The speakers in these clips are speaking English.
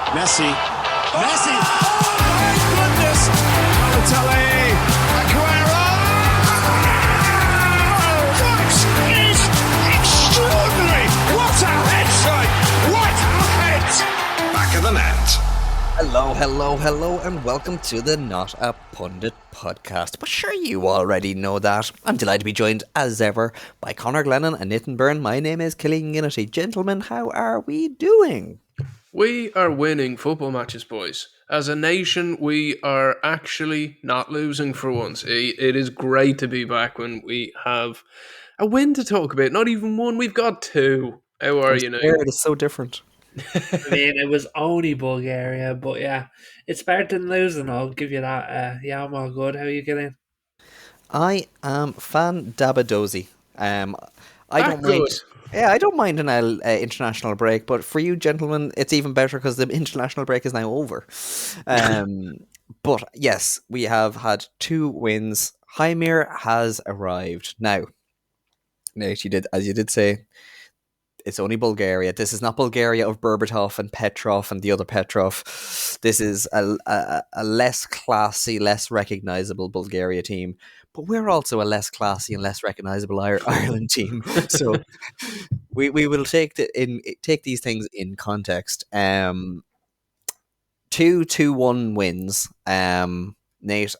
Messi. Messi. Oh my goodness. Balotelli. Aguero. That is extraordinary. What a headshot. What a head. Back of the net. Hello, and welcome to the Not a Pundit podcast. But sure, you already know that. I'm delighted to be joined, as ever, by Conor Glennon and Nitin Byrne. My name is Killian Ginnity. Gentlemen, how are we doing? We are winning football matches, boys. As a nation, we are actually not losing for once. It is great to be back when we have a win to talk about. Not even one, we've got two. How are I'm you now? scared, it's so different. I mean, it was only Bulgaria, but yeah, it's better than losing. I'll give you that. Yeah, I'm all good. How are you getting? I am fan dabadozy. I don't mind. Good. Yeah, I don't mind an international break, but for you gentlemen, it's even better because the international break is now over. But yes, we have had 2 wins. Heimir has arrived. Now, Nate, as you did say, it's only Bulgaria. This is not Bulgaria of Berbatov and Petrov and the other Petrov. This is a less classy, less recognizable Bulgaria team. But we're also a less classy and less recognizable Ireland team. So we will take these things in context. 2-1 wins. Nate,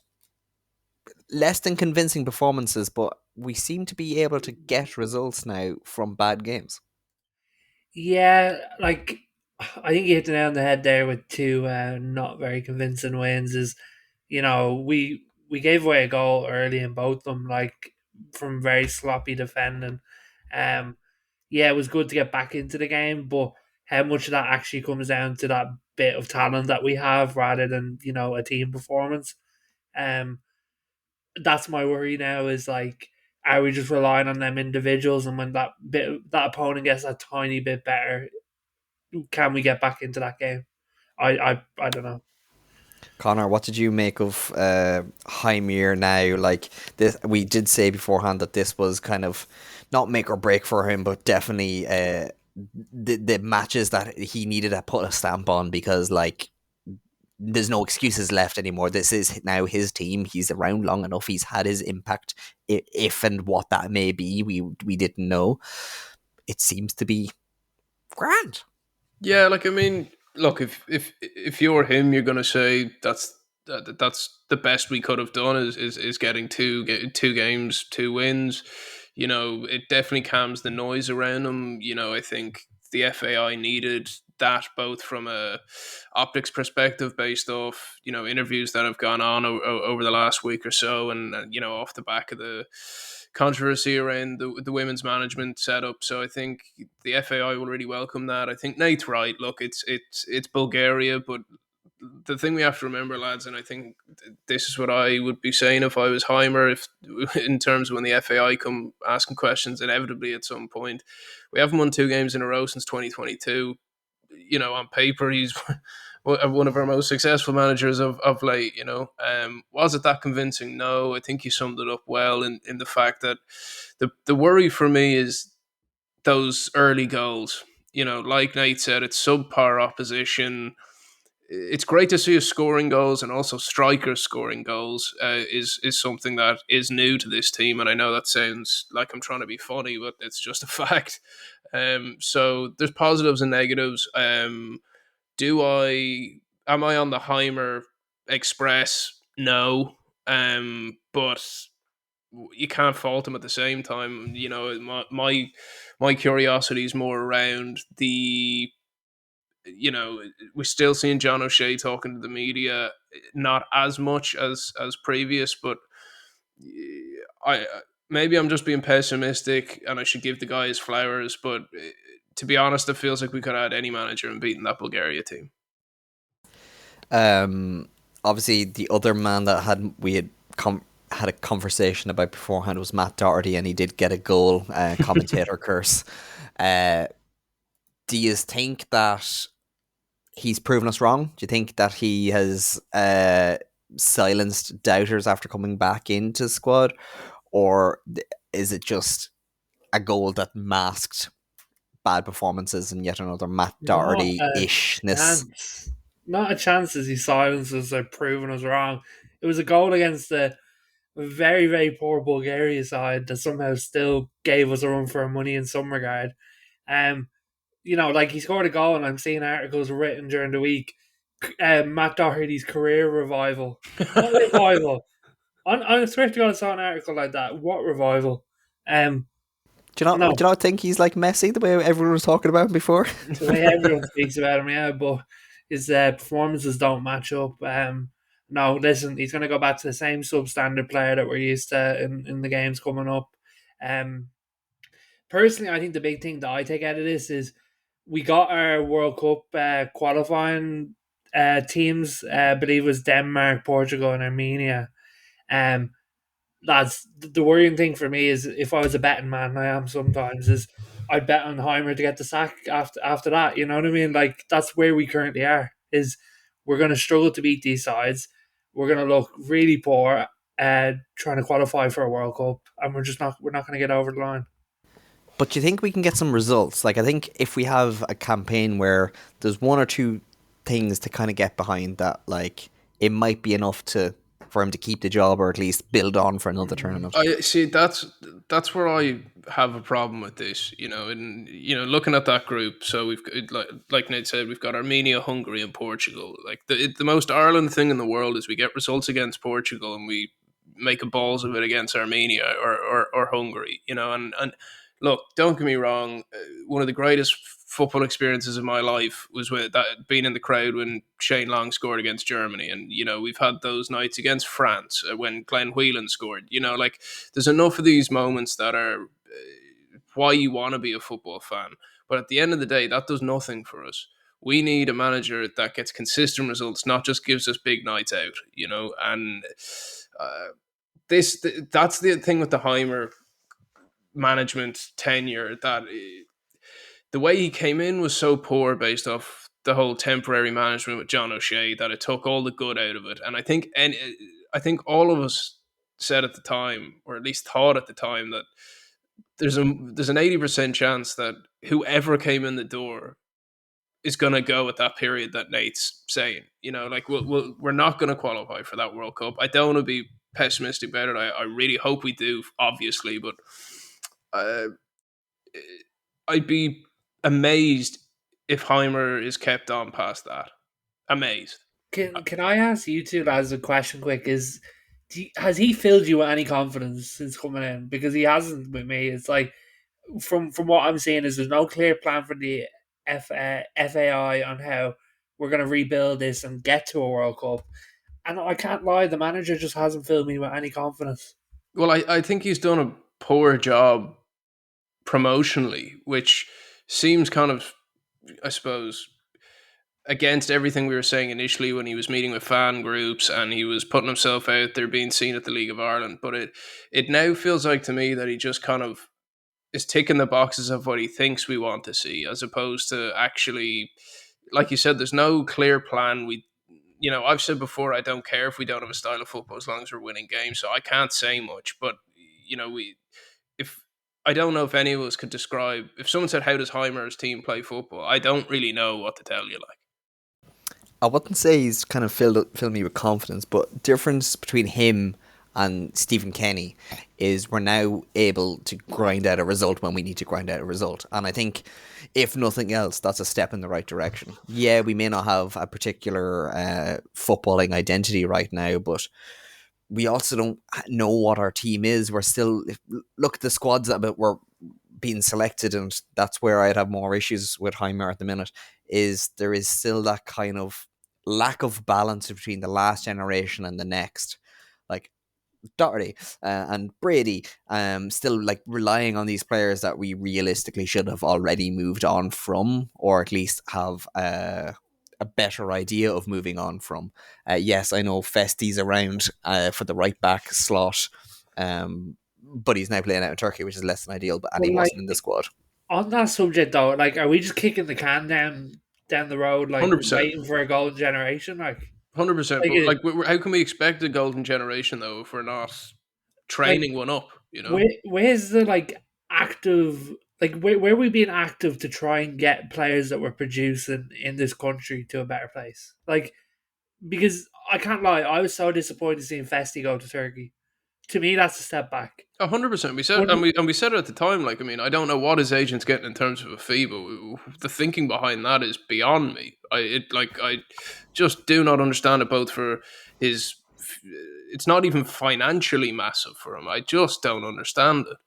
less than convincing performances, but we seem to be able to get results now from bad games. Yeah, like I think you hit the nail on the head there with two not very convincing wins. We gave away a goal early in both of them, like from very sloppy defending. Um, yeah, it was good to get back into the game, but how much of that actually comes down to that bit of talent that we have rather than a team performance? Um, that's my worry now. Is like, are we just relying on them individuals, and when that opponent gets a tiny bit better, can we get back into that game? I don't know. Connor, what did you make of Heimir now? Like this, we did say beforehand that this was kind of not make or break for him, but definitely the matches that he needed to put a stamp on because like there's no excuses left anymore. This is now his team. He's around long enough. He's had his impact, if and what that may be. We didn't know. It seems to be grand. Yeah, like I mean, look, if you're him, you're gonna say that's the best we could have done is getting two games, 2 wins. It definitely calms the noise around him. I think the FAI needed that both from a optics perspective, based off interviews that have gone on over the last week or so, and off the back of the controversy around the women's management setup. So I think the FAI will really welcome that. I think Nate's right. Look, it's Bulgaria, but the thing we have to remember, lads, and I think this is what I would be saying if I was Heimer, if in terms of when the FAI come asking questions, inevitably at some point, we haven't won 2 games in a row since 2022. On paper, he's one of our most successful managers of late. Was it that convincing? No, I think you summed it up well in the fact that the worry for me is those early goals. Like Nate said, it's subpar opposition. It's great to see us scoring goals and also strikers scoring goals. Is something that is new to this team, and I know that sounds like I'm trying to be funny, but it's just a fact. So there's positives and negatives. Am I on the Heimer Express? No. But you can't fault him at the same time. My curiosity is more around the we're still seeing John O'Shea talking to the media, not as much as previous, but I maybe I'm just being pessimistic and I should give the guy his flowers, but to be honest, it feels like we could have had any manager and beaten that Bulgaria team. Obviously, the other man that we had had a conversation about beforehand was Matt Doherty, and he did get a goal. Commentator curse. Do you think that he's proven us wrong? Do you think that he has silenced doubters after coming back into the squad, or is it just a goal that masked bad performances and yet another Matt Not a Doherty-ishness? chance. not a chance as he silenced us or proving us wrong. It was a goal against a very, very poor Bulgaria side that somehow still gave us a run for our money in some regard. Um, like he scored a goal, and I'm seeing articles written during the week. Matt Doherty's career revival. What revival? I swear to God, I saw an article like that. What revival? Um, Do no, you not think he's like Messi the way everyone was talking about him before? the way everyone speaks about him, yeah, but his performances don't match up. No, listen, he's going to go back to the same substandard player that we're used to in the games coming up. Um, Personally, I think the big thing that I take out of this is we got our World Cup qualifying teams. I believe it was Denmark, Portugal, and Armenia. Um, Lads, the worrying thing for me is if I was a betting man, I am sometimes, is I'd bet on Heimer to get the sack after that. You know what I mean? Like that's where we currently are. Is we're going to struggle to beat these sides. We're going to look really poor trying to qualify for a World Cup, and we're not going to get over the line. But do you think we can get some results? Like, I think if we have a campaign where there's one or two things to kind of get behind that, like, it might be enough to for him to keep the job or at least build on for another tournament. I see. That's where I have a problem with this. And looking at that group. So we've like Nate said, we've got Armenia, Hungary, and Portugal. Like the most Ireland thing in the world is we get results against Portugal and we make a balls of it against Armenia or Hungary. And look, don't get me wrong. One of the greatest football experiences of my life was with that being in the crowd when Shane Long scored against Germany, and we've had those nights against France when Glenn Whelan scored. Like there's enough of these moments that are why you want to be a football fan. But at the end of the day, that does nothing for us. We need a manager that gets consistent results, not just gives us big nights out. And uh, that's the thing with the Heimer management tenure that the way he came in was so poor based off the whole temporary management with John O'Shea that it took all the good out of it. And I think all of us said at the time, or at least thought at the time, that there's an 80% chance that whoever came in the door is going to go at that period that Nate's saying. Like we're not going to qualify for that World Cup. I don't want to be pessimistic about it. I really hope we do, obviously, but uh, I'd be amazed if Heimer is kept on past that. Amazed. Can I ask you two lads a question quick? Has he filled you with any confidence since coming in? Because he hasn't with me. It's like from what I'm seeing is there's no clear plan for the FAI on how we're going to rebuild this and get to a World Cup. And I can't lie, the manager just hasn't filled me with any confidence. Well, I think he's done a poor job promotionally, which seems kind of, I suppose, against everything we were saying initially when he was meeting with fan groups and he was putting himself out there being seen at the League of Ireland. But it now feels like to me that he just kind of is ticking the boxes of what he thinks we want to see, as opposed to actually, like you said, there's no clear plan. I've said before, I don't care if we don't have a style of football as long as we're winning games. So I can't say much, but if I don't know if any of us could describe, if someone said, how does Heimer's team play football? I don't really know what to tell you. Like, I wouldn't say he's kind of filled me with confidence, but difference between him and Stephen Kenny is we're now able to grind out a result when we need to grind out a result. And I think, if nothing else, that's a step in the right direction. Yeah, we may not have a particular footballing identity right now, but we also don't know what our team is. We're still, look at the squads that were being selected, and that's where I'd have more issues with Heimer at the minute, is there is still that kind of lack of balance between the last generation and the next. Like, Doherty and Brady, still like relying on these players that we realistically should have already moved on from, or at least have a better idea of moving on from. Yes, I know Festi's around for the right back slot, but he's now playing out in Turkey, which is less than ideal. And he wasn't in the squad. On that subject, though, like, are we just kicking the can down the road, like 100%. waiting for a golden generation? Like, 100%. Like, But how can we expect a golden generation, though, if we're not training one up? where's the like active Like, where we being active to try and get players that we're producing in this country to a better place? Like, because I can't lie, I was so disappointed seeing Festi go to Turkey. To me, that's a step back. 100%. We said, But and we said it at the time. Like, I mean, I don't know what his agent's getting in terms of a fee, but the thinking behind that is beyond me. I just do not understand it. Both for his, it's not even financially massive for him. I just don't understand it.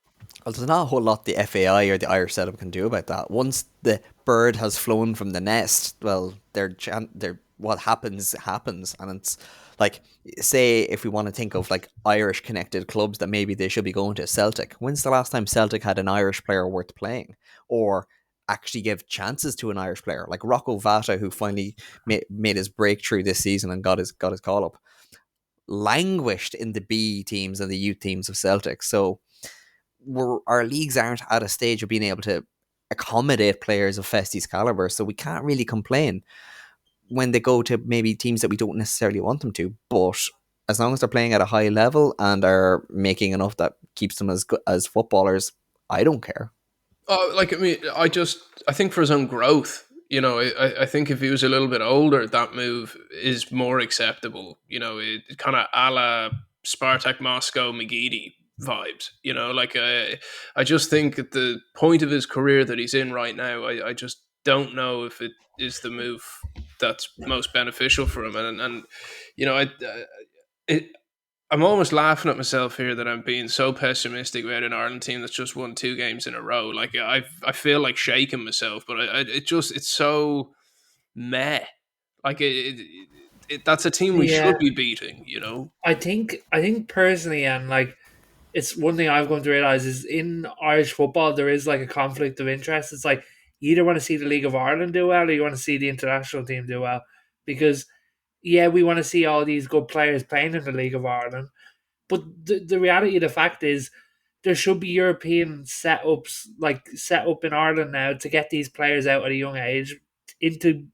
Well, there's not a whole lot the FAI or the Irish setup can do about that. Once the bird has flown from the nest, well, they're what happens happens, and it's like, say if we want to think of like Irish connected clubs that maybe they should be going to, Celtic. When's the last time Celtic had an Irish player worth playing, or actually give chances to an Irish player like Rocco Vata, who finally made his breakthrough this season and got his call up? Languished in the B teams and the youth teams of Celtic, so our leagues aren't at a stage of being able to accommodate players of Festi's caliber, so we can't really complain when they go to maybe teams that we don't necessarily want them to. But as long as they're playing at a high level and are making enough that keeps them as good as footballers, I don't care. Like, I mean, I think for his own growth, I think if he was a little bit older, that move is more acceptable. It kind of a la Spartak Moscow McGeady vibes. I just think at the point of his career that he's in right now, I just don't know if it is the move that's most beneficial for him. And it, I'm almost laughing at myself here that I'm being so pessimistic about an Ireland team that's just won 2 games in a row. Like, I feel like shaking myself, but it's so meh. Like, that's a team we yeah, should be beating. I think personally, and like, it's one thing I've come to realize is in Irish football there is like a conflict of interest. It's like you either want to see the League of Ireland do well or you want to see the international team do well. Because yeah, we want to see all these good players playing in the League of Ireland. But the reality of the fact is there should be European setups like set up in Ireland now to get these players out at a young age into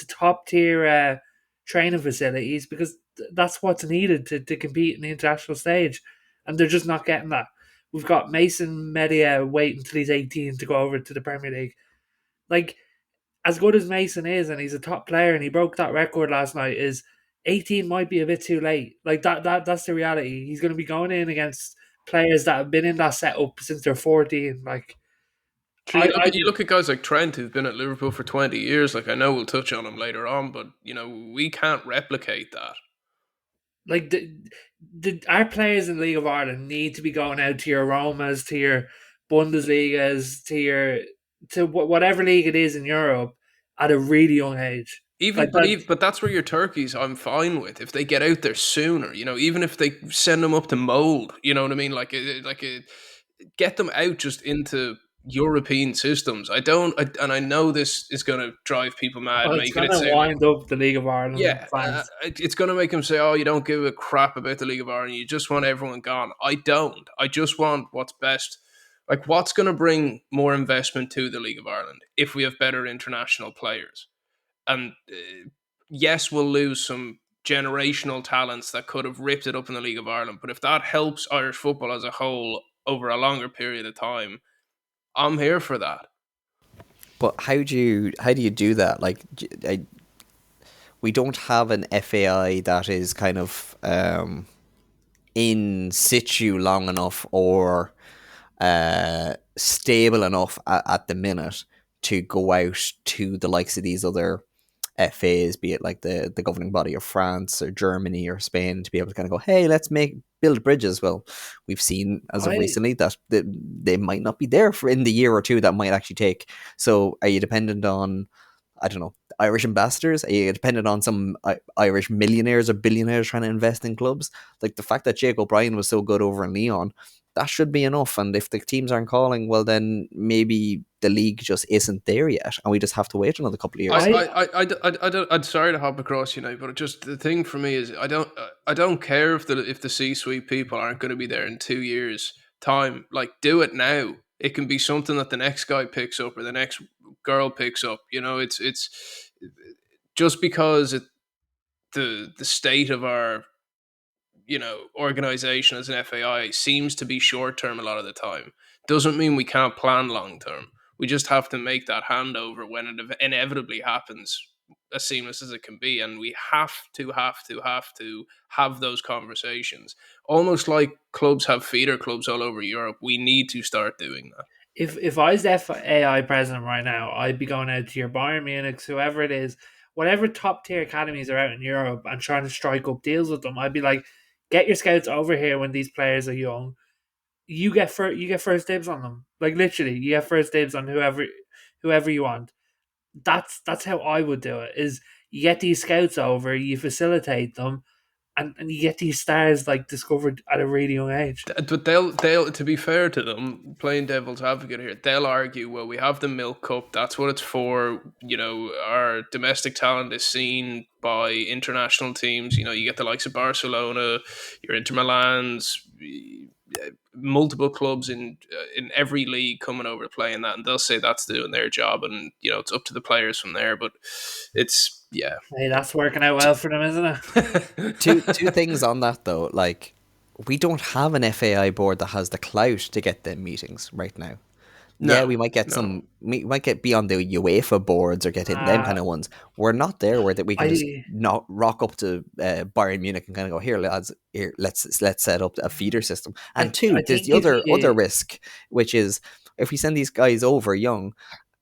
top tier training facilities, because that's what's needed to compete in the international stage, and they're just not getting that. We've got Mason Media waiting until he's 18 to go over to the Premier League. Like, as good as Mason is, and he's a top player, and he broke that record last night, is 18 might be a bit too late. Like that's the reality. He's going to be going in against players that have been in that setup since they're 14. Like, Sure, I, I you look at guys like Trent who've been at Liverpool for 20 years. Like, I know we'll touch on him later on, but we can't replicate that. like our players in the League of Ireland need to be going out to your Romas, to your Bundesligas, to whatever league it is in Europe at a really young age. Like that. But that's where your turkeys I'm fine with if they get out there sooner. Even if they send them up to mold. You know what I mean? Get them out just into European systems. And I know this is going to drive people mad, Well, it's making going it to sound like, wind up the League of Ireland yeah, fans. it's going to make them say, "Oh, you don't give a crap about the League of Ireland. You just want everyone gone." I don't. I just want what's best. Like, what's going to bring more investment to the League of Ireland if we have better international players? And yes, we'll lose some generational talents that could have ripped it up in the League of Ireland. But if that helps Irish football as a whole over a longer period of time, I'm here for that. But how do you do that? Like, we don't have an FAI that is kind of in situ long enough or stable enough at the minute to go out to the likes of these other FAs, be it like the governing body of France or Germany or Spain, to be able to kind of go, hey, let's build bridges. Well, we've seen as of I recently that they might not be there for in the year or two that might actually take. So are you dependent on, I don't know, Irish ambassadors? Are you dependent on some Irish millionaires or billionaires trying to invest in clubs? Like the fact that Jake O'Brien was so good over in Leon, that should be enough. And if the teams aren't calling, well, then maybe the league just isn't there yet, and we just have to wait another couple of I, years. I I don't. I'm sorry to hop across, but just the thing for me is I don't care if the C-suite people aren't going to be there in 2 years' time. Like, do it now. It can be something that the next guy picks up or the next girl picks up. It's just because the state of our organization as an FAI seems to be short term a lot of the time. doesn't mean we can't plan long term. We just have to make that handover when it inevitably happens as seamless as it can be, and we have to have those conversations. Almost like clubs have feeder clubs all over Europe. We need to start doing that. If I was FAI president right now, I'd be going out to your Bayern Munich, whoever it is, whatever top tier academies are out in Europe, and trying to strike up deals with them. I'd be like, get your scouts over here when these players are young. You get first dibs on them. Like literally, you get first dibs on whoever you want. That's how I would do it. Is you get these scouts over, you facilitate them, and you get these stars like discovered at a really young age. But they'll to be fair to them, playing devil's advocate here, they'll argue, well, we have the Milk Cup, that's what it's for. Our domestic talent is seen by international teams. You get the likes of Barcelona, your Inter Milans, multiple clubs in every league coming over to play in that, and they'll say that's doing their job, and it's up to the players from there. But it's Hey, that's working out well for them, isn't it? Two things on that though. Like, we don't have an FAI board that has the clout to get them meetings right now. No, we might get we might get be on the UEFA boards or get in them kind of ones. We're not there where that we can just not rock up to Bayern Munich and kind of go, here lads, here let's set up a feeder system. And there's the other risk, which is if we send these guys over young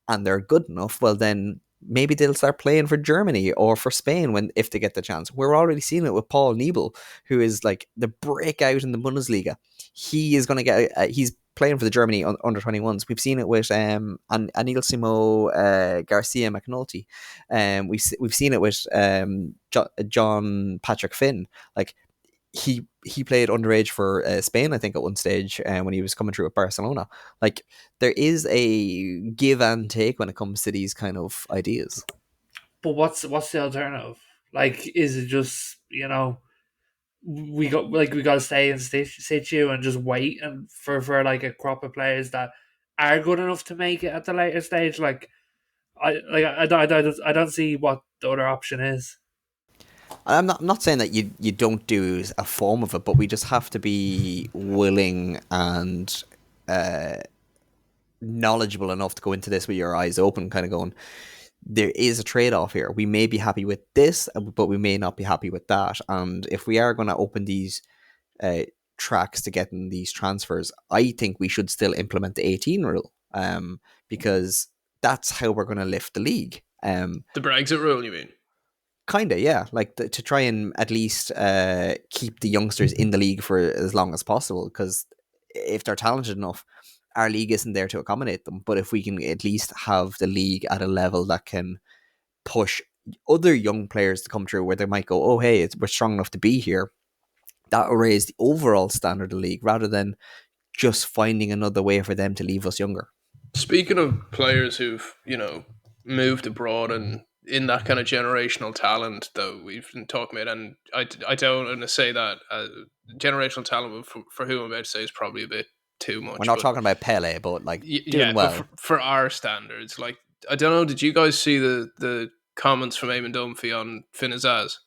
and they're good enough, well then maybe they'll start playing for Germany or for Spain if they get the chance. We're already seeing it with Paul Niebel, who is like the breakout in the Bundesliga. He is going to get. He's playing for the Germany under 21s. We've seen it with Anilsimo Garcia McNulty. We've seen it with John Patrick Finn. Like he played underage for Spain, I think, at one stage when he was coming through at Barcelona. Like, there is a give and take when it comes to these kind of ideas. But what's the alternative? Like, is it just we got to stay in situ and just wait and for like a crop of players that are good enough to make it at the later stage? Like, I don't see what the other option is. I'm not saying that you don't do a form of it, but we just have to be willing and knowledgeable enough to go into this with your eyes open, kind of going, there is a trade-off here. We may be happy with this, but we may not be happy with that. And if we are going to open these tracks to getting these transfers, I think we should still implement the 18 rule, because that's how we're going to lift the league. The Brexit rule, you mean? Kind of, yeah. Like to try and at least keep the youngsters in the league for as long as possible, because if they're talented enough, our league isn't there to accommodate them. But if we can at least have the league at a level that can push other young players to come through, where they might go, oh, hey, we're strong enough to be here, that will raise the overall standard of the league rather than just finding another way for them to leave us younger. Speaking of players who've, moved abroad and in that kind of generational talent that we've been talking about, and I don't want to say that generational talent for who I'm about to say is probably a bit too much. We're not talking about Pele, but like doing well. But for our standards, like, I don't know, did you guys see the comments from Eamon Dunphy on Finn Azaz?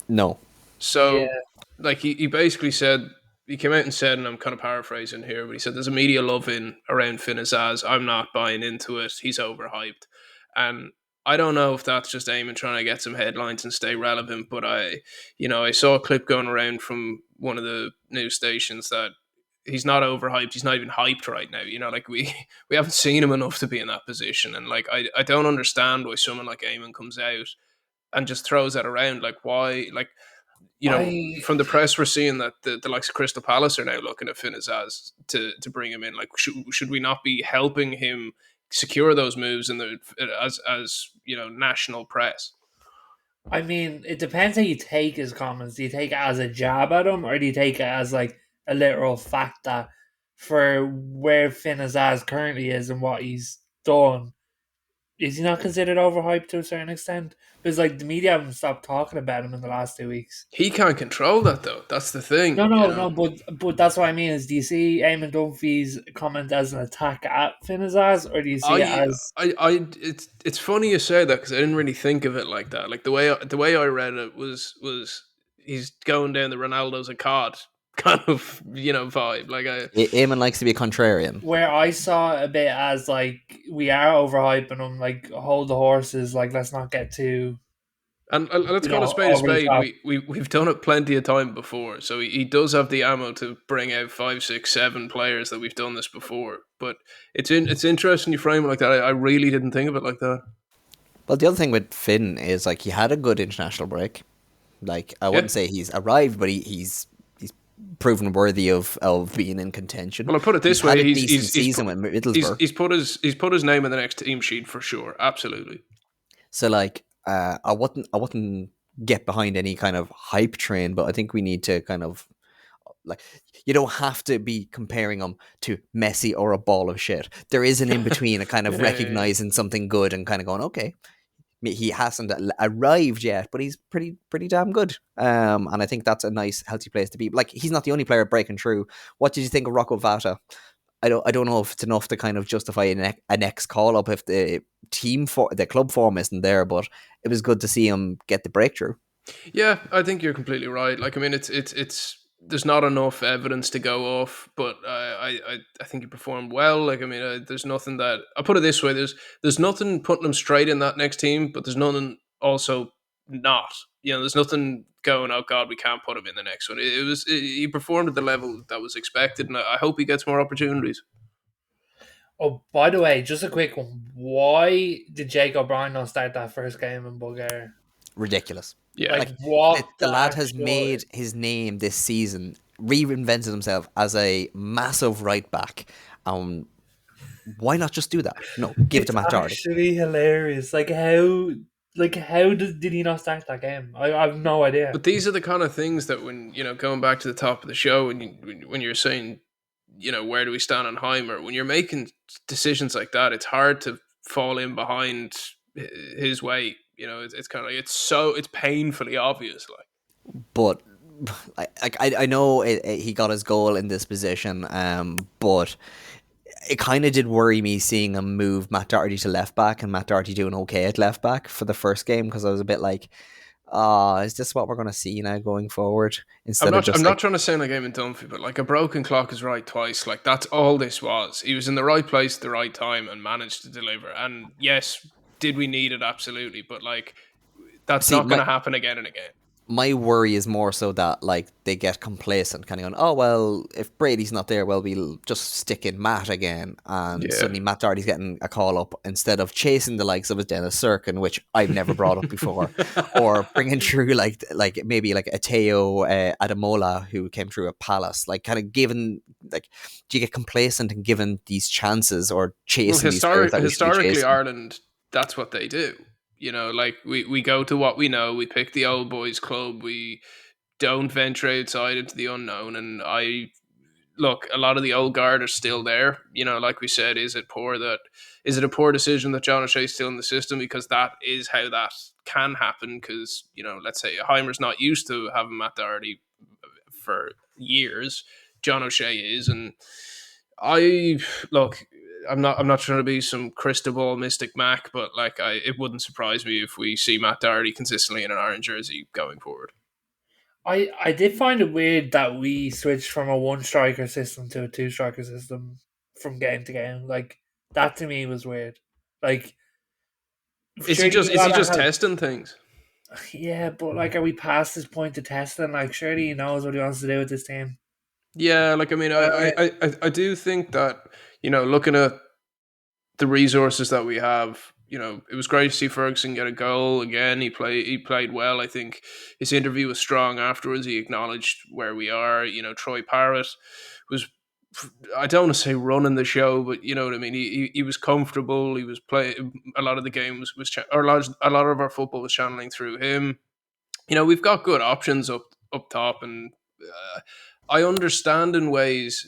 No. So, like, he basically said, he came out and said, and I'm kind of paraphrasing here, but he said, there's a media love-in around Finn Azaz. I'm not buying into it. He's overhyped. And I don't know if that's just Eamon trying to get some headlines and stay relevant, but I saw a clip going around from one of the news stations that he's not overhyped. He's not even hyped right now. Like, we haven't seen him enough to be in that position. And like, I don't understand why someone like Eamon comes out and just throws that around. Like, why? Like, from the press, we're seeing that the likes of Crystal Palace are now looking at Finn Azaz to bring him in. Like, should we not be helping him secure those moves in the as national press? I mean, it depends how you take his comments. Do you take it as a jab at him, or do you take it as like a literal fact that for where Finn Azaz currently is and what he's done, is he not considered overhyped to a certain extent? Because like the media haven't stopped talking about him in the last 2 weeks. He can't control that though. That's the thing. No. But that's what I mean. Is do you see Eamon Dunphy's comment as an attack at Finn Azaz, or do you see it as? It's funny you say that, because I didn't really think of it like that. Like, the way I read it was he's going down the Ronaldo's a cod kind of vibe. Like Eamon likes to be a contrarian. Where I saw it a bit as like we are overhyping them, like hold the horses, like let's not get too and let's call a spade a over the spade. top. We've done it plenty of time before, so he does have the ammo to bring out 5, 6, 7 players that we've done this before. But it's interesting you frame it like that. I really didn't think of it like that. Well, the other thing with Finn is like he had a good international break. Like I Yeah. wouldn't say he's arrived, but he's proven worthy of being in contention. Well, I put it this He's way: had a decent season with Middlesbrough. he's put his name in the next team sheet for sure. Absolutely. So like I wouldn't get behind any kind of hype train, but I think we need to kind of like you don't have to be comparing him to Messi or a ball of shit. There is an in between, a kind of Yeah. recognizing something good and kind of going, okay, he hasn't arrived yet, but he's pretty damn good. And I think that's a nice, healthy place to be. Like he's not the only player breaking through. What did you think of Rocco Vata? I don't know if it's enough to kind of justify an next call up if the the club form isn't there, but it was good to see him get the breakthrough. Yeah, I think you're completely right. Like, I mean, it's there's not enough evidence to go off, but I think he performed well. Like, I mean, there's nothing that I put it this way: there's nothing putting him straight in that next team, but there's nothing also not. There's nothing going. Oh God, we can't put him in the next one. He performed at the level that was expected, and I hope he gets more opportunities. Oh, by the way, just a quick one. Why did Jake O'Brien not start that first game in Bulgaria? Ridiculous. Yeah, Like Like what the lad has actual- made his name this season, reinvented himself as a massive right back. Why not just do that? No, give it to It's Matt Doherty. actually hilarious. Like how did he not start that game? I have no idea. but these are the kind of things that when going back to the top of the show, when you're saying where do we stand on Heimer? When you're making decisions like that, it's hard to fall in behind his weight. It's kind of it's painfully obvious. Like, But I know he got his goal in this position, but it kind of did worry me seeing him move Matt Doherty to left back and Matt Doherty doing okay at left back for the first game because I was a bit like, is this what we're going to see now going forward? Instead of just I'm like, not trying to sound like Eamon Dunphy, but like a broken clock is right twice. Like that's all this was. He was in the right place at the right time and managed to deliver. And yes, did we need it? Absolutely, but like that's see not going to happen again and again. my worry is more so that like they get complacent, kind of going, oh well, if Brady's not there, well we'll just stick in Matt again, and Yeah. suddenly Matt Doherty's getting a call up instead of chasing the likes of a Dennis Sirkin, which I've never brought up before, or bringing through like maybe like a Teo Adamola who came through at Palace, like kind of given like do you get complacent and given these chances or Well, chasing these players that we should be historically, chasing? Ireland, that's what they do. Like we go to what we know. We pick the old boys club. We don't venture outside into the unknown. And look, a lot of the old guard are still there. Like we said, is it a poor decision that John O'Shea's still in the system? Because that is how that can happen. Because let's say Heimer's not used to having Matt Doherty for years. John O'Shea is, and I look. I'm not trying to be some crystal ball mystic Mac, but like it wouldn't surprise me if we see Matt Doherty consistently in an orange jersey going forward. I did find it weird that we switched from a one striker system to a two striker system from game to game. Like that to me was weird. Like Is he just testing things? Yeah, but like are we past this point of testing? Like surely he knows what he wants to do with this team. Yeah, like I mean, I do think that looking at the resources that we have, it was great to see Ferguson get a goal again. He played well. I think his interview was strong afterwards. He acknowledged where we are. Troy Parrott was, I don't want to say running the show, but you know what I mean. He was comfortable. He was playing a lot of the games or a lot of our football was channeling through him. We've got good options up top, and I understand in ways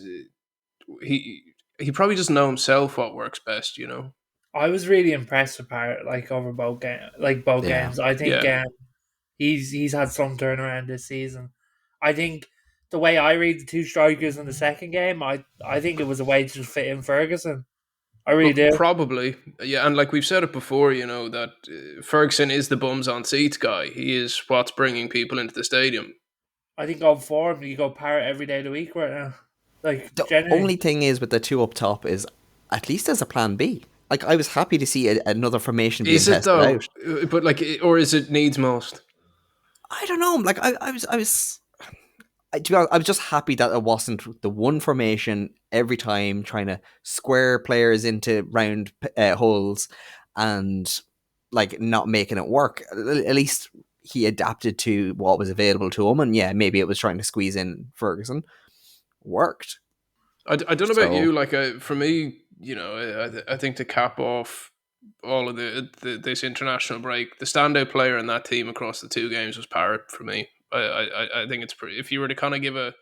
he probably doesn't know himself what works best. I was really impressed with Parrott, like over both Yeah. games. I think Yeah. he's had some turnaround this season. I think the way I read the two strikers in the second game, I think it was a way to just fit in Ferguson. I really do. Probably, yeah. And like we've said it before, that Ferguson is the bums on seats guy. He is what's bringing people into the stadium. I think on form you go Parrot every day of the week right now. Like The genuinely. only thing is with the two up top is at least as a plan B. Like I was happy to see another formation being Is it tested though? out. But like, or is it needs most? I don't know. Like to be honest, I was just happy that it wasn't the one formation every time trying to square players into round holes and like not making it work. At least he adapted to what was available to him, and yeah, maybe it was trying to squeeze in Ferguson. Worked. I don't know about So you. Like, for me, I think to cap off all of this international break, the standout player in that team across the two games was Parrott for me. I think it's pretty. If you were to kind of give a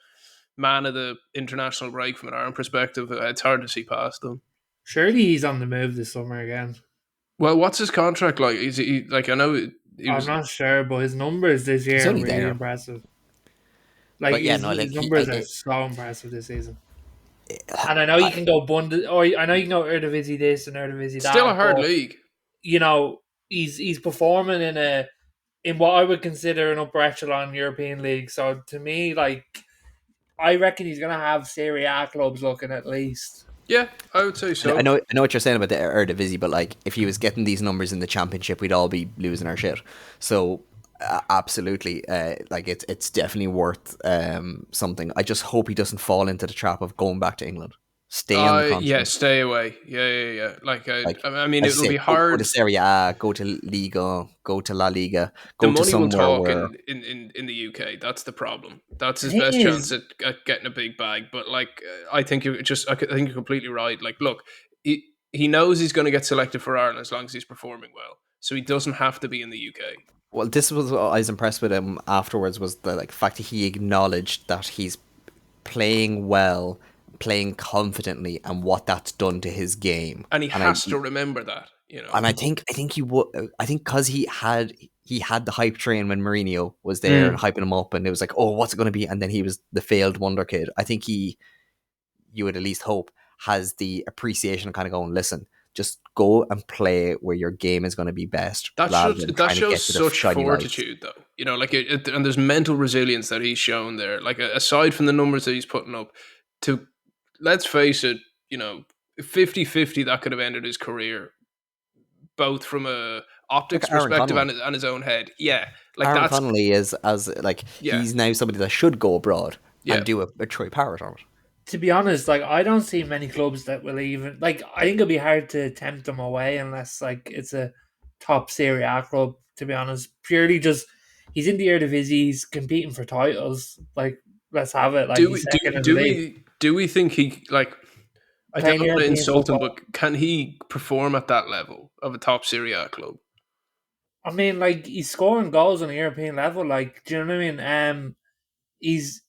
man of the international break from an Ireland perspective, it's hard to see past them. Surely he's on the move this summer again. Well, what's his contract like? Is he like? I know he I'm was. not sure, but his numbers this he's year are only really there. impressive. Like But yeah, his, no, like his he, numbers are so impressive this season. And I know you I, can go or I know you can go Eredivisie this and Eredivisie Still a that, hard but league. he's performing in what I would consider an upper echelon European league. So to me, like I reckon he's gonna have Serie A clubs looking at least. Yeah, I would say I so. know what you're saying about the Eredivisie, but like if he was getting these numbers in the Championship, we'd all be losing our shit. So absolutely, like it's definitely worth something. I just hope he doesn't fall into the trap of going back to England. Stay on the Yeah, continent. stay away. Yeah. Like, Like I mean, as it'll you be say, go to hard. Serie A, go to Liga, go to La Liga, The go to money will somewhere talk where in the UK. That's the problem. That's The his thing best chance is, at getting a big bag. But like, I think I think you're completely right. Like, look, he knows he's going to get selected for Ireland as long as he's performing well. So he doesn't have to be in the UK. well, this was what I was impressed with him afterwards was the like fact that he acknowledged that he's playing well, playing confidently, and what that's done to his game. And he And I has to remember that, and I think he would. I think because he had the hype train when Mourinho was there and mm, hyping him up, and it was like, oh, what's it going to be? And then he was the failed wonder kid. I think you would at least hope, has the appreciation of kind of going, listen, just go and play where your game is going to be best, rather than That trying to shows get to the such shiny lights. fortitude, though. Like and there's mental resilience that he's shown there. Like aside from the numbers that he's putting up, to let's face it, 50-50 that could have ended his career, both from a Look optics at Aaron perspective Connolly. and his own head. Yeah, like Aaron that's Connolly is as like yeah, he's now somebody that should go abroad yeah. and do a Troy Parrott on it. to be honest, like I don't see many clubs that will even like. I think it'll be hard to tempt him away unless like it's a top Serie A club. To be honest, purely just he's in the Eredivisie, he's competing for titles. Like let's have it. Like Do he's we second in the league, do we think he like? I don't playing want to European insult him, football. but can he perform at that level of a top Serie A club? I mean, like he's scoring goals on a European level. Like, do you know what I mean? He's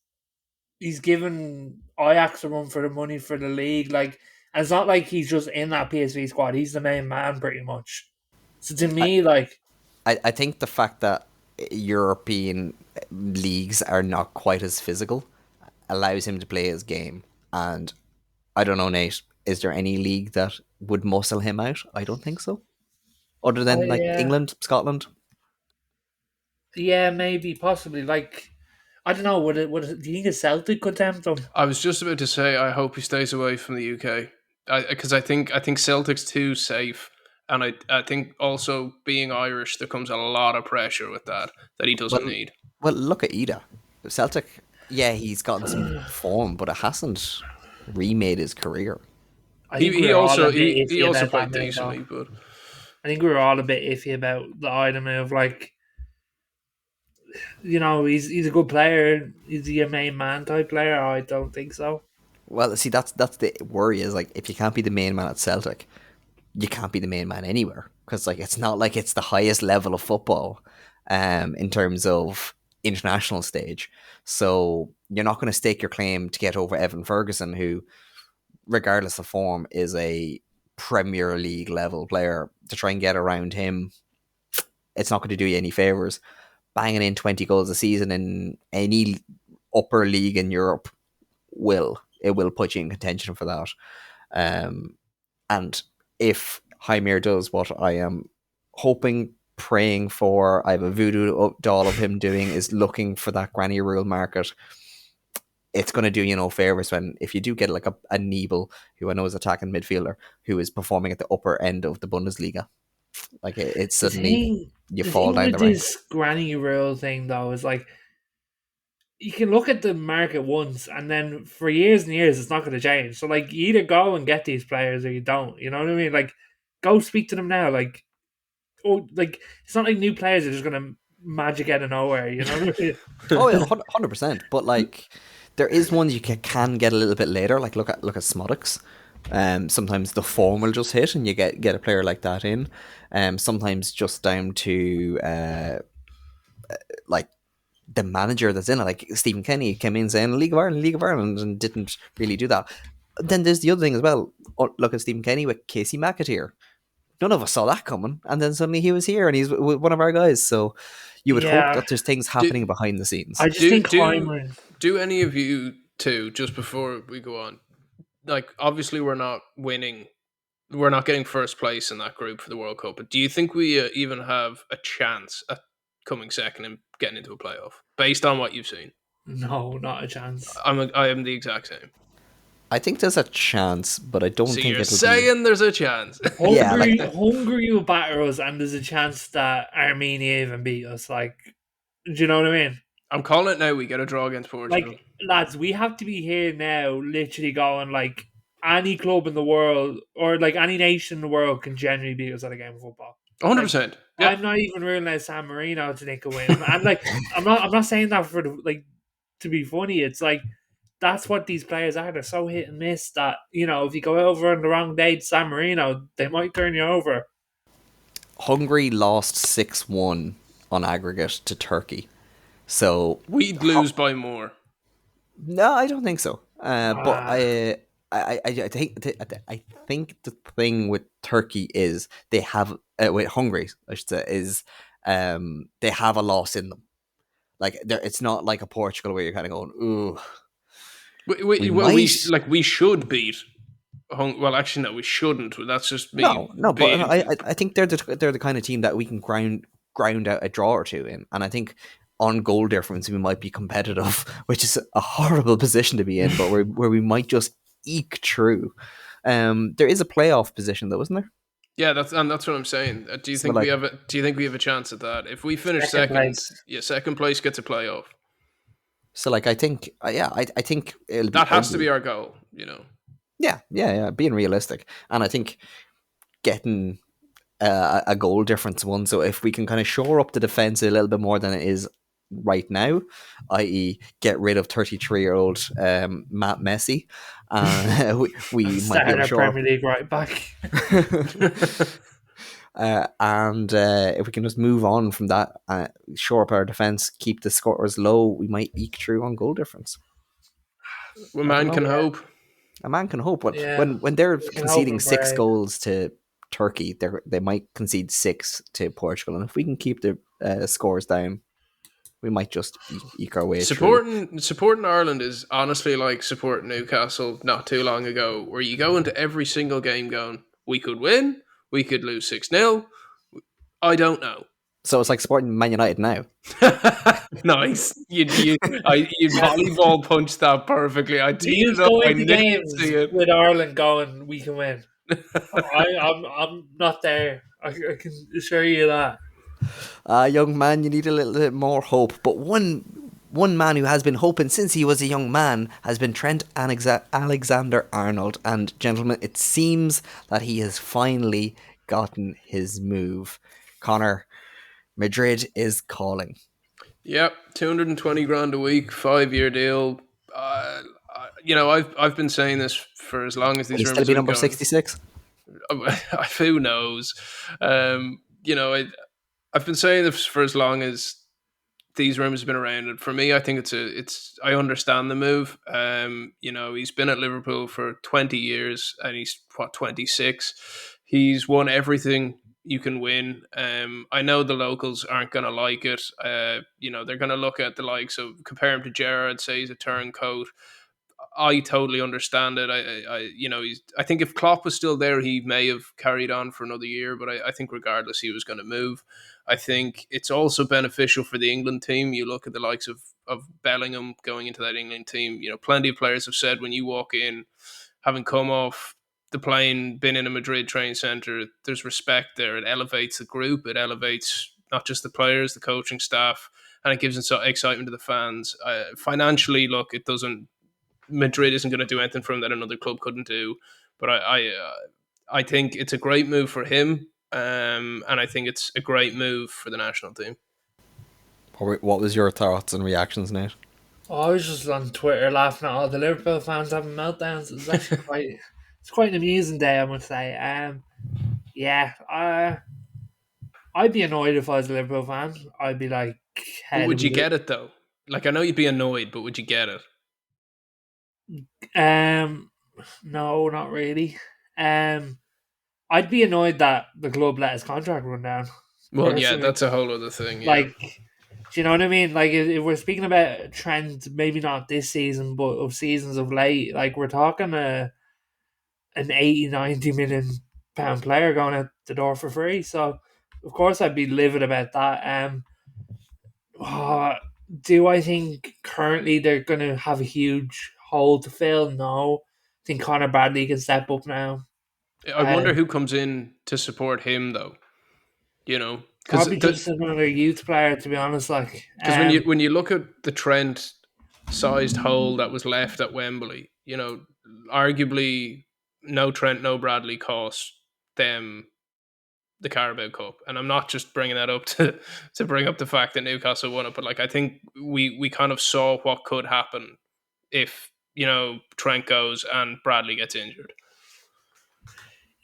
he's given Ajax a run for the money for the league. Like, and it's not like he's just in that PSV squad. He's the main man, pretty much. So to I, me, like, I think the fact that European leagues are not quite as physical allows him to play his game. And I don't know, Nate, is there any league that would muscle him out? I don't think so. Other than like yeah, England, Scotland. yeah, maybe, possibly. Like, I don't know. Do you think a Celtic could tempt him? I was just about to say I hope he stays away from the UK because I think Celtic's too safe, and I think also being Irish there comes a lot of pressure with that he doesn't Well, need. well, look at Ida. Celtic, yeah, he's gotten some form, but it hasn't remade his career. I He think we he were all also a bit he iffy also about that played move, though. decently, but I think we were all a bit iffy about the Ida move. Like, he's a good player. Is he a main man type player? I don't think so. Well, see, that's the worry is like if you can't be the main man at Celtic, you can't be the main man anywhere because like it's not like it's the highest level of football, in terms of international stage. So you're not going to stake your claim to get over Evan Ferguson, who, regardless of form, is a Premier League level player. To try and get around him, it's not going to do you any favors. Banging in 20 goals a season in any upper league in Europe will put you in contention for that. And if Heimir does what I am hoping praying for. I have a voodoo doll of him doing is looking for that granny rule market. It's going to do you no favors when if you do get like a Nebel, who I know is attacking midfielder, who is performing at the upper end of the Bundesliga. Like it's The suddenly thing, you the fall thing down with the ranks. this granny rule thing though is like you can look at the market once, and then for years and years, it's not going to change. So like, you either go and get these players or you don't. You know what I mean? Like, go speak to them now. Like, oh, like it's not like new players are just going to magic out of nowhere. You know what I mean? Oh yeah, 100%. But like, there is ones you can get a little bit later. Like look at Smodix. Sometimes the form will just hit, and you get a player like that in. Sometimes just down to like the manager that's in it. Like Stephen Kenny came in saying League of Ireland, and didn't really do that. Then there's the other thing as well. Oh, look at Stephen Kenny with Casey McAteer. None of us saw that coming, and then suddenly he was here, and he's one of our guys. So you would hope Yeah, that there's things Do, happening behind the scenes. I just do think do Heimer. do any of you two, just before we go on, like obviously we're not winning, we're not getting first place in that group for the World Cup, but do you think we even have a chance at coming second and getting into a playoff based on what you've seen? No, not a chance. I am the exact same. I think there's a chance, but I don't So think you're it'll be. saying there's a chance? Yeah, like Hungary will batter us, and there's a chance that Armenia even beat us. Like, do you know what I mean? I'm calling it now. We get a draw against Like, Portugal. lads, we have to be here now, literally going like any club in the world or like any nation in the world can generally beat us at a game of football. 100%. Yeah. I'm not even ruling out San Marino to nick a win. I'm like, I'm not saying that for like to be funny. It's like that's what these players are. They're so hit and miss that if you go over on the wrong day to San Marino, they might turn you over. Hungary lost 6-1 on aggregate to Turkey. So We'd lose by more. no, I don't think so. But Ah. I think the thing with Turkey is they have with Hungary, I should say, is they have a loss in them. Like it's not like a Portugal where you're kind of going, ooh, we might. We should beat. Well, actually, no, we shouldn't. That's just me No, but being. I think they're the kind of team that we can ground out a draw or two in, and I think on goal difference we might be competitive, which is a horrible position to be in, but where we might just eke through. There is a playoff position though, isn't there? Yeah, that's what I'm saying. Do you So think like, Do you think we have a chance at that? If we finish Second second, place. yeah, second place gets a playoff. I think, yeah, I think it'll be That has to ugly. be our goal. Yeah, being realistic, and I think getting a goal difference one. So if we can kind of shore up the defense a little bit more than it is right now, i.e., get rid of 33-year-old Matt Messi, we might be Start able to our shore up. Premier League right back. And if we can just move on from that, shore up our defense, keep the scores low, we might eke through on goal difference. Well, man can hope. A man can hope. But Yeah, when they're we can hope conceding and 6 pray. goals to Turkey, they might concede 6 to Portugal, and if we can keep the scores down, we might just eke our way through. Supporting Ireland is honestly like supporting Newcastle not too long ago, where you go into every single game going, we could win, we could lose 6-0. I don't know. So it's like supporting Man United now. Nice. You volleyball punched that perfectly. I teed You it up. go I into knew you'd games see it. with Ireland going, we can win. I'm not there. I can assure you that. Young man, you need a little bit more hope. But one man who has been hoping since he was a young man has been Trent Alexander-Arnold. And gentlemen, it seems that he has finally gotten his move. Connor, Madrid is calling. Yep, 220 grand a week, 5-year deal. I've been saying this for as long as Will these he still rumors be have been number going. 66? Who knows? I've been saying this for as long as these rumors have been around. And for me, I think I understand the move. He's been at Liverpool for 20 years and he's 26. He's won everything you can win. I know the locals aren't going to like it. They're going to look at the likes of compare him to Gerrard, say he's a turncoat. I totally understand it. I think if Klopp was still there, he may have carried on for another year. But I think regardless, he was going to move. I think it's also beneficial for the England team. You look at the likes of Bellingham going into that England team. Plenty of players have said when you walk in, having come off the plane, been in a Madrid training centre, there's respect there. It elevates the group. It elevates not just the players, the coaching staff, and it gives excitement to the fans. Financially, look, it doesn't. Madrid isn't going to do anything for him that another club couldn't do. But I think it's a great move for him, and I think it's a great move for the national team. What was your thoughts and reactions, Nate? I was just on Twitter laughing at all the Liverpool fans having meltdowns. It was actually quite an amusing day, I must say. Yeah, I'd be annoyed if I was a Liverpool fan. I'd be like, But would you get it though? Like, I know you'd be annoyed, but would you get it? No, not really. I'd be annoyed that the club let his contract run down. Well, yeah, Personally. that's a whole other thing. Yeah. Like, do you know what I mean? Like, if we're speaking about Trent, maybe not this season, but of seasons of late, like, we're talking an 80, 90 million pound player going out the door for free. So, of course, I'd be livid about that. Do I think currently they're going to have a huge hole to fill? No. I think Connor Bradley can step up now. I wonder who comes in to support him, though. Probably just another youth player, to be honest. Like, because when you look at the Trent sized hole that was left at Wembley, arguably no Trent, no Bradley cost them the Carabao Cup, and I'm not just bringing that up to bring up the fact that Newcastle won it, but like I think we kind of saw what could happen if Trent goes and Bradley gets injured.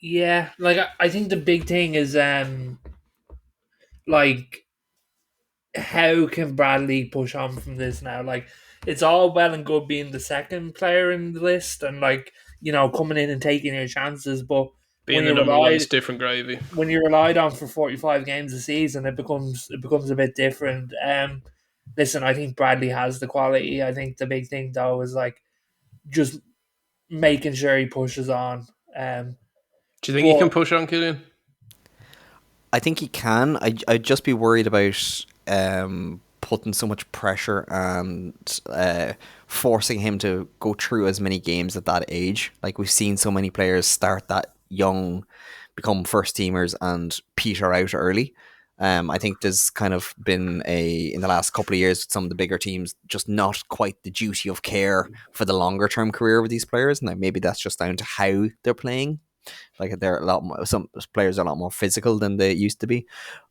Yeah, like I think the big thing is like how can Bradley push on from this now? Like it's all well and good being the second player in the list and like coming in and taking your chances, but being the number one is different gravy. When you're relied on for 45 games a season, it becomes a bit different. Listen, I think Bradley has the quality. I think the big thing though is like just making sure he pushes on. Do you think he can push on, Killian? I think he can. I'd just be worried about putting so much pressure and forcing him to go through as many games at that age. Like we've seen so many players start that young, become first teamers and peter out early. I think there's kind of been in the last couple of years with some of the bigger teams just not quite the duty of care for the longer term career of these players, and maybe that's just down to how they're playing. Like they're a lot more, some players are a lot more physical than they used to be,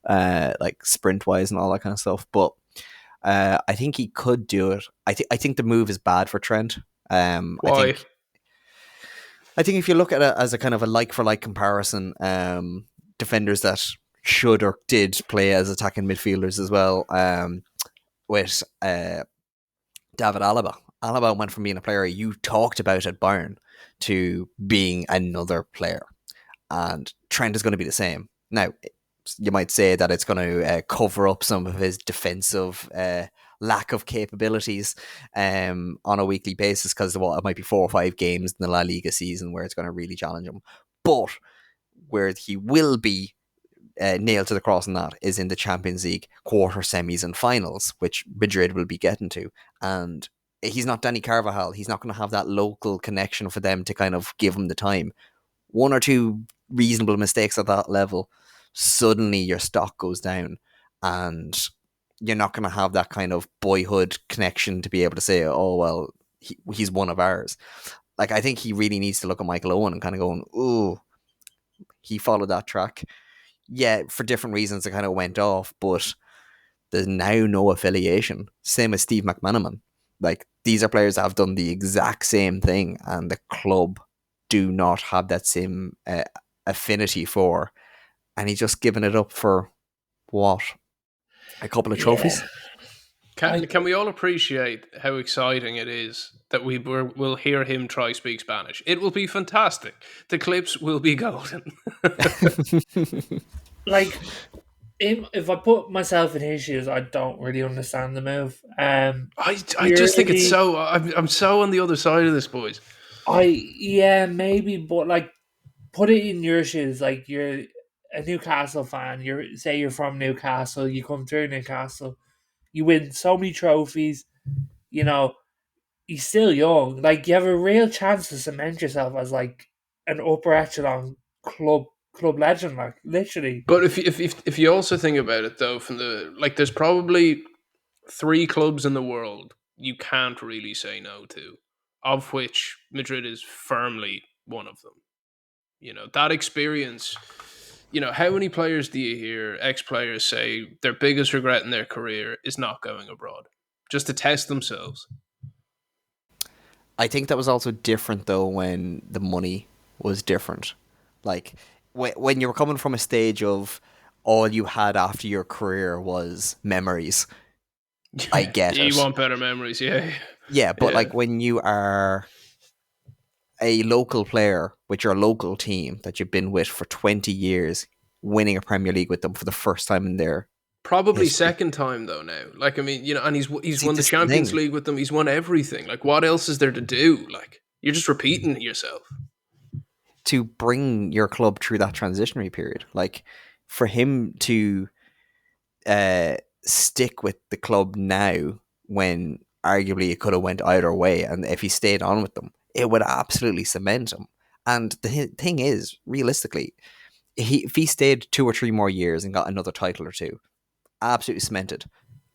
like sprint wise and all that kind of stuff. But I think he could do it. I think the move is bad for Trent. Why? I think if you look at it as a kind of a like for like comparison, defenders that should or did play as attacking midfielders as well, with David Alaba. Alaba went from being a player you talked about at Bayern to being another player, and Trent is going to be the same. Now, you might say that it's going to cover up some of his defensive lack of capabilities on a weekly basis because it might be 4 or 5 games in the La Liga season where it's going to really challenge him. But where he will be nailed to the cross in that is in the Champions League quarter, semis and finals, which Madrid will be getting to. And he's not Danny Carvajal. He's not going to have that local connection for them to kind of give him the time. 1 or 2 reasonable mistakes at that level, suddenly your stock goes down and you're not going to have that kind of boyhood connection to be able to say, oh, well, he's one of ours. Like, I think he really needs to look at Michael Owen and kind of going, ooh, he followed that track. Yeah, for different reasons it kind of went off, but there's now no affiliation. Same as Steve McManaman. Like, these are players that have done the exact same thing and the club do not have that same affinity for. And he's just given it up for, what, a couple of trophies? Can we all appreciate how exciting it is that we'll hear him try speak Spanish? It will be fantastic. The clips will be golden. Like, if I put myself in his shoes, I don't really understand the move. I just think it's so. I'm so on the other side of this, boys. Yeah, maybe, but like, put it in your shoes. Like, you're a Newcastle fan, you're from Newcastle, you come through Newcastle, you win so many trophies, you know, you're still young. Like you have a real chance to cement yourself as like an upper echelon club legend, like literally. But if you also think about it though, from the like, there's probably three clubs in the world you can't really say no to, of which Madrid is firmly one of them. You know, that experience, you know, how many players do you hear, ex players, say their biggest regret in their career is not going abroad just to test themselves? I think that was also different though when the money was different. Like when you were coming from a stage of all you had after your career was memories. I get You it. want better memories, yeah. Yeah, but Yeah. like when you are a local player with your local team that you've been with for 20 years, winning a Premier League with them for the first time in their Probably history. second time though now. Like, I mean, you know, and he's See, won the this is the Champions thing. League with them. He's won everything. Like, what else is there to do? Like, you're just repeating yourself. To bring your club through that transitionary period. Like for him to stick with the club now when arguably it could have went either way, and if he stayed on with them, it would absolutely cement him. And the thing is, realistically, if he stayed 2 or 3 more years and got another title or two, absolutely cemented,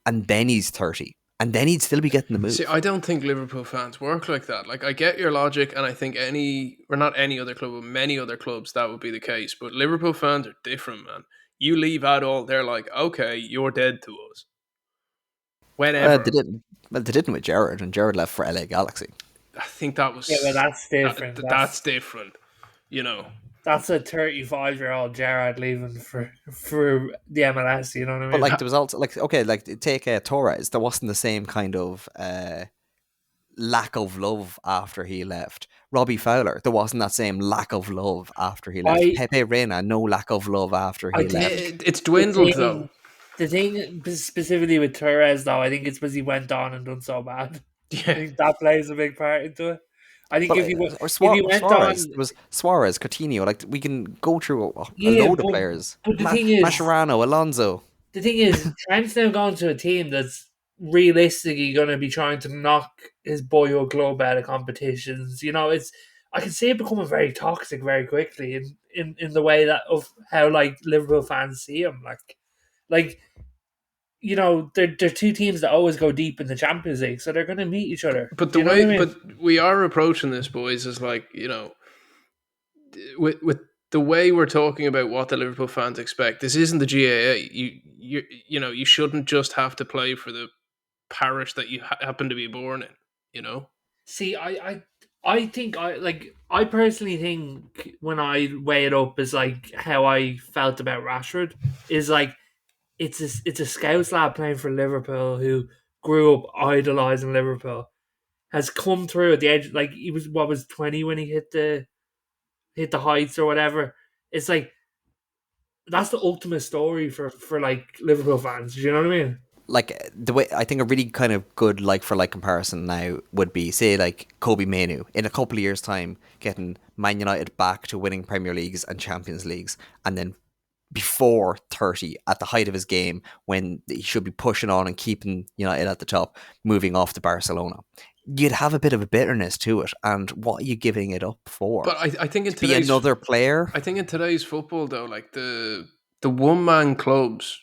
and then he's 30, and then he'd still be getting the See, move. I don't think Liverpool fans work like that. Like, I get your logic, and I think or not any other club, but many other clubs, that would be the case. But Liverpool fans are different, man. You leave at all, they're like, okay, you're dead to us. They Whenever. didn't. Well, they didn't with Gerrard, and Gerrard left for LA Galaxy. I think that Yeah, but was that's different. that's different, you know. That's a 35-year-old Gerrard leaving for the MLS. You know what I But mean? like, there was also like, okay, like take Torres. There wasn't the same kind of lack of love after he left. Robbie Fowler, there wasn't that same lack of love after he left. I Pepe Reina, no lack of love after I he think left. It's the dwindled though. thing the thing specifically with Torres though, I think it's because he went on and done so bad. I Yeah. think that plays a big part into it. I think But if he went Suarez, on, there was Suarez, Coutinho. Like we can go through a yeah, load of players. but the thing is, Mascherano, Alonso. Trent's now gone to a team that's realistically going to be trying to knock his boyhood club out of competitions. You know, I can see it becoming very toxic very quickly in the way that of how like Liverpool fans see him. Like you know, they're two teams that always go deep in the Champions League, so they're going to meet each other. But Do you know what I mean? but we are approaching this, boys, is like, you know, with the way we're talking about what the Liverpool fans expect. This isn't the GAA. You know, you shouldn't just have to play for the parish that you happen to be born in. You know. See, I think I personally think when I weigh it up is like how I felt about Rashford is like it's a Scouse lad playing for Liverpool who grew up idolizing Liverpool, has come through at the edge. Like he was 20 when he hit the heights or whatever. It's like that's the ultimate story for like Liverpool fans. Do you know what I mean? Like the way I think a really kind of good like for like comparison now would be say like Kobe Manu in a couple of years time getting Man United back to winning Premier Leagues and Champions Leagues, and then before 30 at the height of his game when he should be pushing on and keeping United at the top, moving off to Barcelona, you'd have a bit of a bitterness to it. And what are you giving it up for? But I think in To be today's another player? I think in today's football though, like the one man clubs,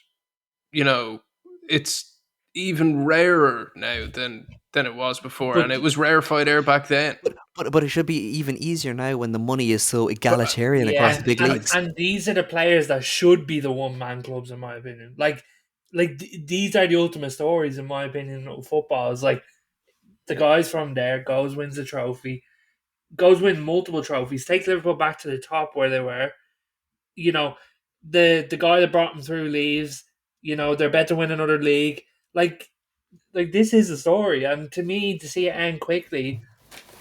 you know, it's even rarer now than it was before, and But it was rarefied air back then. But it should be even easier now when the money is so But egalitarian across yeah, the big leagues. and these are the players that should be the one man clubs in my opinion. These are the ultimate stories in my opinion of football. It's like the guys from there goes wins a trophy, goes win multiple trophies, takes Liverpool back to the top where they were. You know, the guy that brought them through leaves. You know, they're about to win another league. Like this is a story, and to me, to see it end quickly,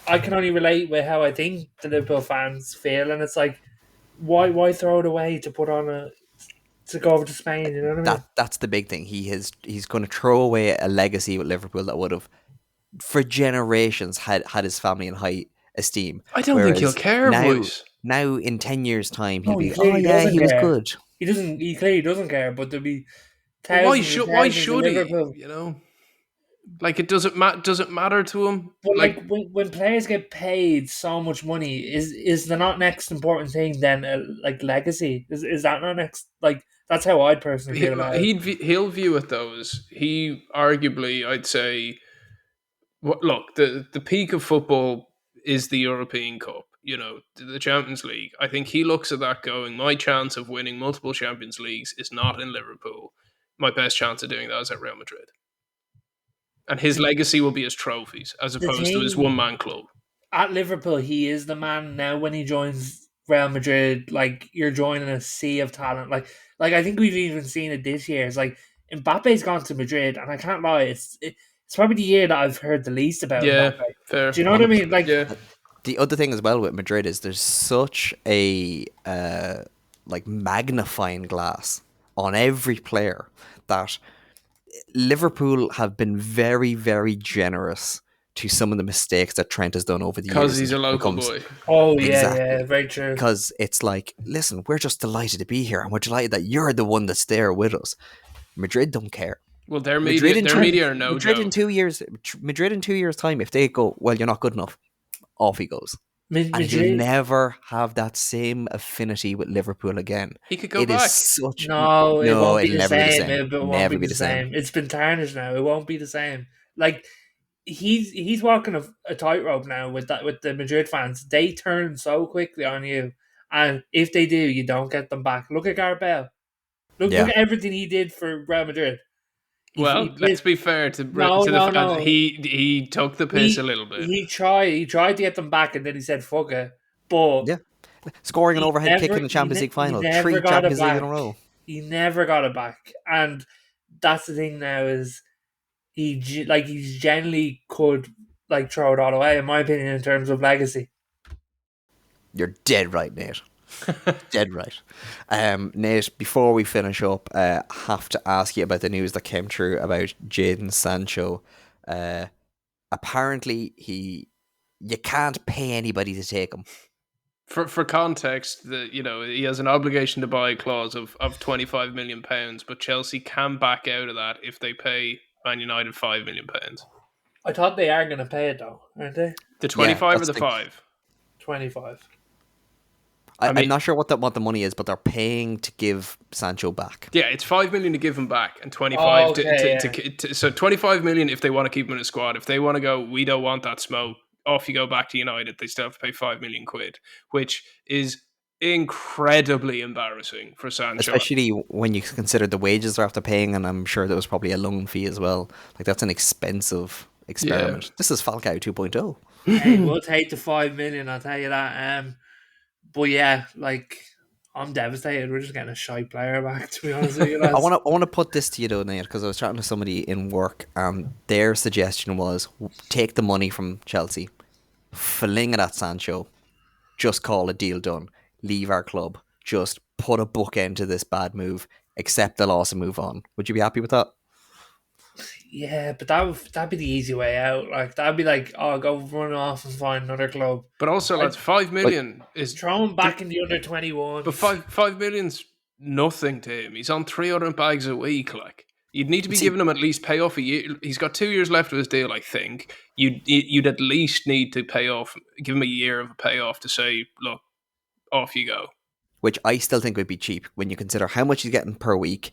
I can only relate with how I think the Liverpool fans feel, and it's like, why throw it away to put on to go over to Spain? You know what I mean? That's the big thing. He's going to throw away a legacy with Liverpool that would have for generations had his family in high esteem. I don't think he'll Whereas care, now, boys. now in 10 years' time, he'll No, he be, oh clearly yeah, doesn't he was care. good. He doesn't. He clearly doesn't care. But there'll be But why thousands and should why thousands of should he? Liverpool. You know, like it doesn't matter to him. But Like like when players get paid so much money, is the not next important thing then like legacy? Is that not next? Like that's how I'd personally feel about it. he'll view it though as he arguably I'd say. Look, the peak of football is the European Cup. You know, the Champions League. I think he looks at that going, my chance of winning multiple Champions Leagues is not in Liverpool. My best chance of doing that is at Real Madrid. And his legacy will be his trophies as The opposed to his thing one man club. at Liverpool, he is the man now. When he joins Real Madrid, like you're joining a sea of talent. Like I think we've even seen it this year. It's like Mbappe's gone to Madrid, and I can't lie, it's probably the year that I've heard the least about Yeah, Mbappe. fair. Do you know what I mean? Like Yeah. The other thing as well with Madrid is there's such a like magnifying glass on every player that Liverpool have been very, very generous to some of the mistakes that Trent has done over the Because years. he's a local boy. oh yeah, Exactly. yeah, very true. Because it's like, listen, we're just delighted to be here, and we're delighted that you're the one that's there with us. Madrid don't care. Well, their Madrid media are no Madrid joke. in 2 years. Madrid in 2 years' time, if they go, well, you're not good enough, off he goes. And he'll Madrid. never have that same affinity with Liverpool again. He could go It is back. such No, it won't be it'll the never be the same. same. It won't Never be the same. same. It's been tarnished now. It won't be the same. Like he's walking a tightrope now with the Madrid fans. They turn so quickly on you, and if they do, you don't get them back. Look at Gareth Bale. Look Yeah. at everything he did for Real Madrid. Well, let's be fair to No, the no, fans. no. He took the piss a little bit. He tried to get them back, and then he said "fuck it." But Yeah. Scoring an he overhead kick in the Champions League final. 3 got it Champions League in a back. row. He never got it back, and that's the thing now is he generally could like throw it all away, in my opinion, in terms of legacy. You're dead right, Nate. Dead right. Nate, before we finish up, I have to ask you about the news that came through about Jadon Sancho. Apparently, you can't pay anybody to take him. For context, he has an obligation to buy clause of £25 million, but Chelsea can back out of that if they pay Man United £5 million. I thought they are going to pay it though, aren't they? The 25 or that's the the- 5? 25. I'm not sure what the money is, but they're paying to give Sancho back. Yeah, it's 5 million to give him back, and 25 okay, so 25 million if they want to keep him in a squad. If they want to go, we don't want that smoke. Off you go back to United. They still have to pay 5 million quid, which is incredibly embarrassing for Sancho. Especially when you consider the wages they're after paying, and I'm sure there was probably a loan fee as well. Like that's an expensive experiment. Yeah. This is Falcao 2.0. Hey, we'll take the 5 million, I'll tell you that. But yeah, like I'm devastated. We're just getting a shy player back, to be honest with you. I want to put this to you though, Nate, because I was chatting to somebody in work, and their suggestion was take the money from Chelsea, fling it at Sancho, just call a deal done, leave our club, just put a bookend to this bad move, accept the loss and move on. Would you be happy with that? Yeah, but that'd be the easy way out. Like that'd be like, oh, go run off and find another club. But also, that's 5 million is Throw him back in the under 21. But 5 million's nothing to him. He's on 300 bags a week. Like you'd need to be giving him at least pay off a year. He's got 2 years left of his deal, I think. You'd at least need to give him a year of a payoff to say, look, off you go. Which I still think would be cheap when you consider how much he's getting per week.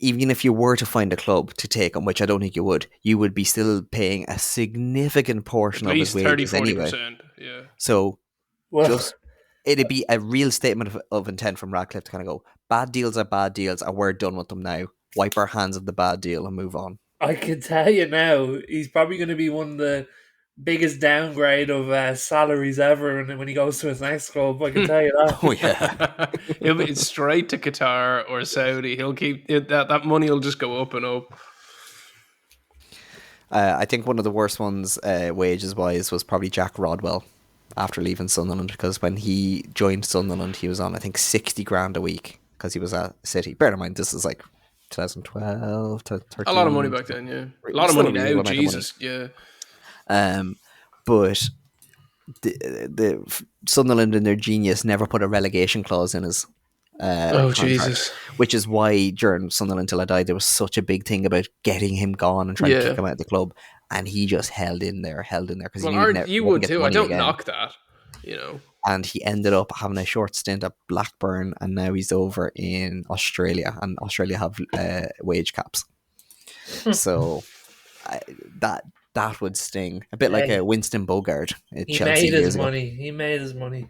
Even if you were to find a club to take him, which I don't think you would be still paying a significant portion of his wages 30-40%, anyway. yeah. So Well, it'd be a real statement of intent from Radcliffe to kind of go, bad deals are bad deals, and we're done with them now. Wipe our hands of the bad deal and move on. I can tell you now, he's probably going to be one of the biggest downgrade of salaries ever when he goes to his next club. I can tell you that. Oh yeah. He'll be straight to Qatar or Saudi. He'll keep that money will just go up and up. I think one of the worst ones, wages wise, was probably Jack Rodwell after leaving Sunderland, because when he joined Sunderland, he was on I think 60 grand a week because he was at City. Bear in mind, this is like 2012 to 13. A lot of money back then, yeah. A lot of money now, Jesus, yeah. But the Sunderland and their genius never put a relegation clause in his Oh, contract, Jesus. which is why during Sunderland Till I Die there was such a big thing about getting him gone and trying to Yeah. kick him out of the club, and he just held in there because he Well, knew he you wouldn't would get the too. I money don't again. knock that, you know. And he ended up having a short stint at Blackburn, and now he's over in Australia, and Australia have wage caps. So that would sting a bit like a Winston Bogart at He Chelsea made years his ago. money. He made his money.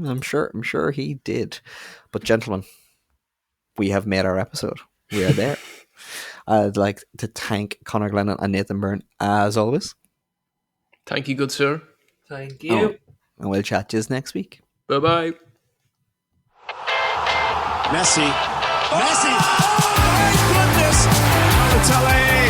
I'm sure he did. But gentlemen, we have made our episode. We are there. I'd like to thank Conor Glennon and Nathan Byrne as always. Thank you, good sir. Thank you. And we'll chat to you next week. Bye-bye. Messi. Oh my goodness! Balotelli.